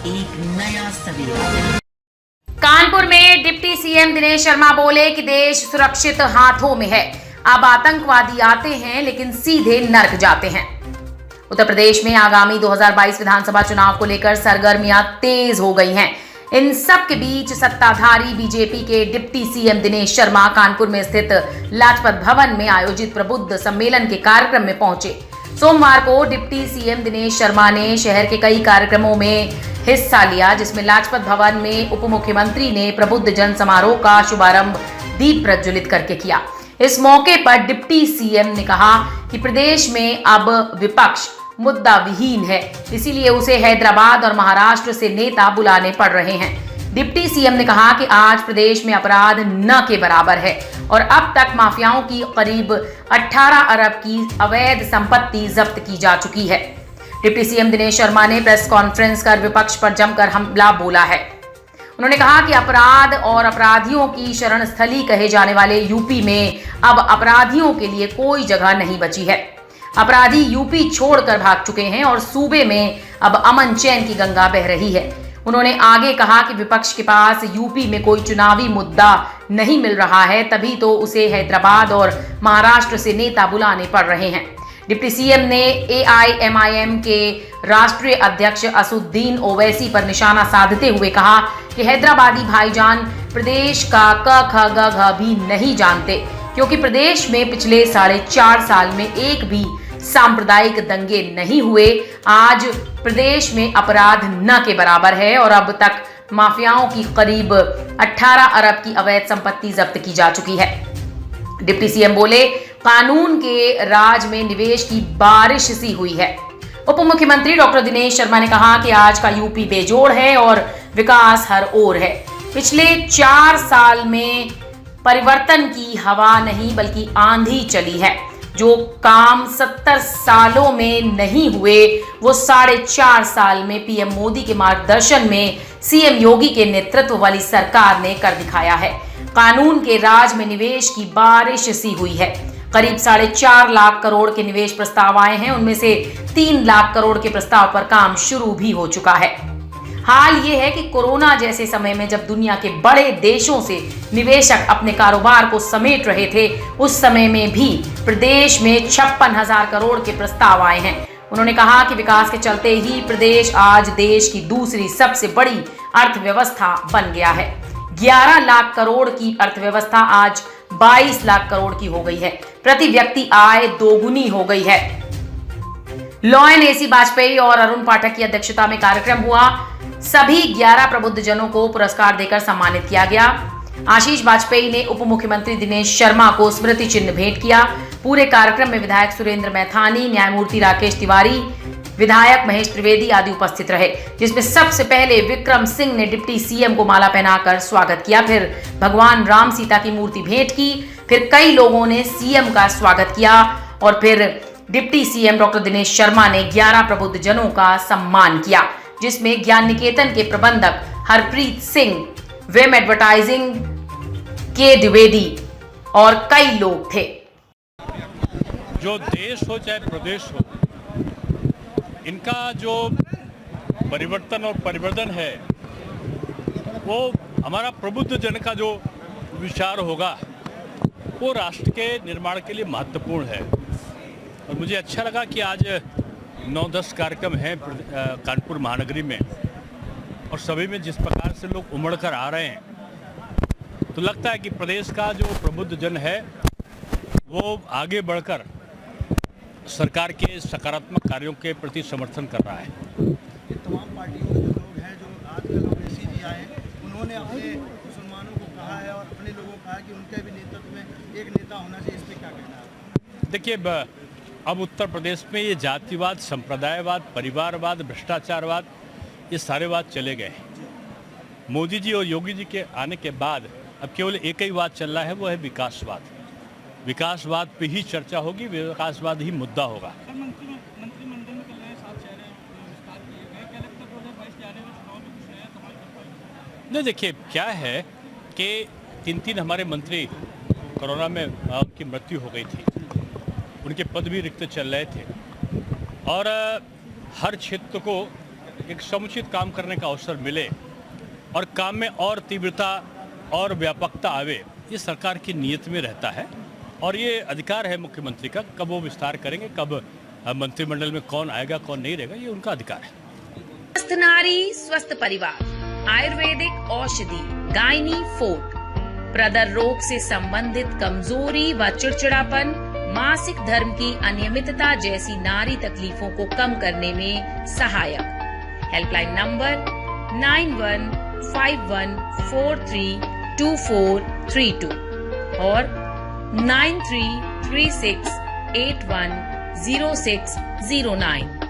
एक नया सवेरा। कानपुर में डिप्टी सीएम दिनेश शर्मा बोले कि देश सुरक्षित हाथों में है। अब आतंकवादी आते हैं लेकिन सीधे नर्क जाते हैं। उत्तर प्रदेश में आगामी 2022 विधानसभा चुनाव को लेकर सरगर्मियां तेज हो गई हैं। इन सब के बीच सत्ताधारी बीजेपी के डिप्टी सीएम दिनेश शर्मा कानपुर में स्थित लाजपत भवन में आयोजित प्रबुद्ध सम्मेलन के कार्यक्रम में पहुंचे। सोमवार को डिप्टी सीएम दिनेश शर्मा ने शहर के कई कार्यक्रमों में हिस्सा लिया, जिसमें लाजपत भवन में उप मुख्यमंत्री ने प्रबुद्ध जन समारोह का शुभारंभ दीप प्रज्वलित करके किया। इस मौके पर डिप्टी सीएम ने कहा कि प्रदेश में अब विपक्ष मुद्दा विहीन है, इसीलिए उसे हैदराबाद और महाराष्ट्र से नेता बुलाने पड़ रहे हैं। डिप्टी सीएम ने कहा कि आज प्रदेश में अपराध न के बराबर है और अब तक माफियाओं की करीब 18 अरब की अवैध संपत्ति जब्त की जा चुकी है। डिप्टी सीएम दिनेश शर्मा ने प्रेस कॉन्फ्रेंस कर विपक्ष पर जमकर हमला बोला है। उन्होंने कहा कि अपराध और अपराधियों की शरण स्थली कहे जाने वाले यूपी में अब अपराधियों के लिए कोई जगह नहीं बची है। अपराधी यूपी छोड़कर भाग चुके हैं और सूबे में अब अमन चैन की गंगा बह रही है। उन्होंने आगे कहा कि विपक्ष के पास यूपी में कोई चुनावी मुद्दा नहीं मिल रहा है, तभी तो उसे हैदराबाद और महाराष्ट्र से नेता बुलाने पड़ रहे हैं। डिप्टी सीएम ने एआईएमआईएम के राष्ट्रीय अध्यक्ष असुद्दीन ओवैसी पर निशाना साधते हुए कहा कि हैदराबादी भाईजान प्रदेश का क ख ग घ भी नहीं जानते, क्योंकि प्रदेश में पिछले 4.5 साल में एक भी सांप्रदायिक दंगे नहीं हुए। आज प्रदेश में अपराध न के बराबर है और अब तक माफियाओं की करीब 18 अरब की अवैध संपत्ति जब्त की जा चुकी है। डिप्टी सीएम बोले, कानून के राज में निवेश की बारिश सी हुई है। उप मुख्यमंत्री डॉक्टर दिनेश शर्मा ने कहा कि आज का यूपी बेजोड़ है और विकास हर ओर है। पिछले 4 साल में परिवर्तन की हवा नहीं बल्कि आंधी चली है। जो काम 70 सालों में नहीं हुए वो 4.5 साल में पीएम मोदी के मार्गदर्शन में सीएम योगी के नेतृत्व वाली सरकार ने कर दिखाया है। कानून के राज में निवेश की बारिश सी हुई है। करीब 4.5 लाख करोड़ के निवेश प्रस्ताव आए हैं, उनमें से 3 लाख करोड़ के प्रस्ताव पर काम शुरू भी हो चुका है। हाल ये है कि कोरोना जैसे समय में जब दुनिया के बड़े देशों से निवेशक अपने कारोबार को समेट रहे थे, उस समय में भी प्रदेश में 56,000 करोड़ के प्रस्ताव आए हैं। उन्होंने कहा कि विकास के चलते ही प्रदेश आज देश की दूसरी सबसे बड़ी अर्थव्यवस्था बन गया है। 11 लाख करोड़ की अर्थव्यवस्था आज 22 लाख करोड़ की हो गई है। प्रति व्यक्ति आय दोगुनी हो गई है। लॉयन एसी वाजपेयी और अरुण पाठक की अध्यक्षता में कार्यक्रम हुआ। सभी 11 प्रबुद्ध जनों को पुरस्कार देकर सम्मानित किया गया। आशीष वाजपेयी ने उप मुख्यमंत्री दिनेश शर्मा को स्मृति चिन्ह भेंट किया। पूरे कार्यक्रम में विधायक सुरेंद्र मैथानी, न्यायमूर्ति राकेश तिवारी, विधायक महेश त्रिवेदी आदि उपस्थित रहे, जिसमें सबसे पहले विक्रम सिंह ने डिप्टी सीएम को माला पहनाकर स्वागत किया। फिर भगवान राम सीता की मूर्ति भेंट की। फिर कई लोगों ने सीएम का स्वागत किया और फिर deputy CM doctor Dinesh Sharma ने 11 प्रबुद्ध जनों का सम्मान किया, जिसमें ज्ञान निकेतन के प्रबंधक हरप्रीत सिंह, वेम एडवर्टाइजिंग के द्विवेदी और कई लोग थे। जो देश हो चाहे प्रदेश हो, इनका जो परिवर्तन और परिवर्धन है वो हमारा प्रबुद्ध जन का जो विचार होगा वो राष्ट्र के निर्माण के लिए महत्वपूर्ण है। और मुझे अच्छा लगा कि आज 9-10 कार्यक्रम हैं कानपुर महानगरी में और सभी में जिस प्रकार से लोग उमड़ कर आ रहे हैं, तो लगता है कि प्रदेश का जो प्रबुद्ध जन है वो आगे बढ़कर सरकार के सकारात्मक कार्यों के प्रति समर्थन कर रहा है। ये तमाम पार्टियों के जो लोग हैं, जो आजकल ओवैसी जी आए, उन्होंने अपने मुसलमानों को कहा है और अपने लोगों को कहा कि उनके भी नेतृत्व में एक नेता होना चाहिए। इस पर क्या कहना है? देखिए, अब उत्तर प्रदेश में ये जातिवाद, संप्रदायवाद, परिवारवाद, भ्रष्टाचारवाद, ये सारे वाद चले गए। मोदी जी और योगी जी के आने के बाद अब केवल एक ही बात चल रहा है, वो है विकासवाद। विकासवाद पे ही चर्चा होगी, विकासवाद ही मुद्दा होगा। मंत्रिमंडल में कल नए 7 चेहरे विस्तार किए गए, क्या लगता है 2022 के आने वाले चुनाव में कुछ नया कमाल कर पाएंगे? नहीं, देखिए क्या है कि 3 हमारे मंत्री कोरोना में उनकी मृत्यु हो गई थी, उनके पद भी रिक्त चल रहे थे और हर क्षेत्र को एक समुचित काम करने का अवसर मिले और काम में और तीव्रता और व्यापकता आवे, ये सरकार की नीयत में रहता है और ये अधिकार है मुख्यमंत्री का, कब वो विस्तार करेंगे, कब मंत्रिमंडल में कौन आएगा कौन नहीं रहेगा, ये उनका अधिकार है। स्वस्थ नारी स्वस्थ परिवार, आयुर्वेदिक औषधि गायनी फोर्ट, प्रदर रोग से संबंधित कमजोरी व चिड़चिड़ापन, मासिक धर्म की अनियमितता जैसी नारी तकलीफों को कम करने में सहायक। हेल्पलाइन नंबर 9151432432 और 9336810609।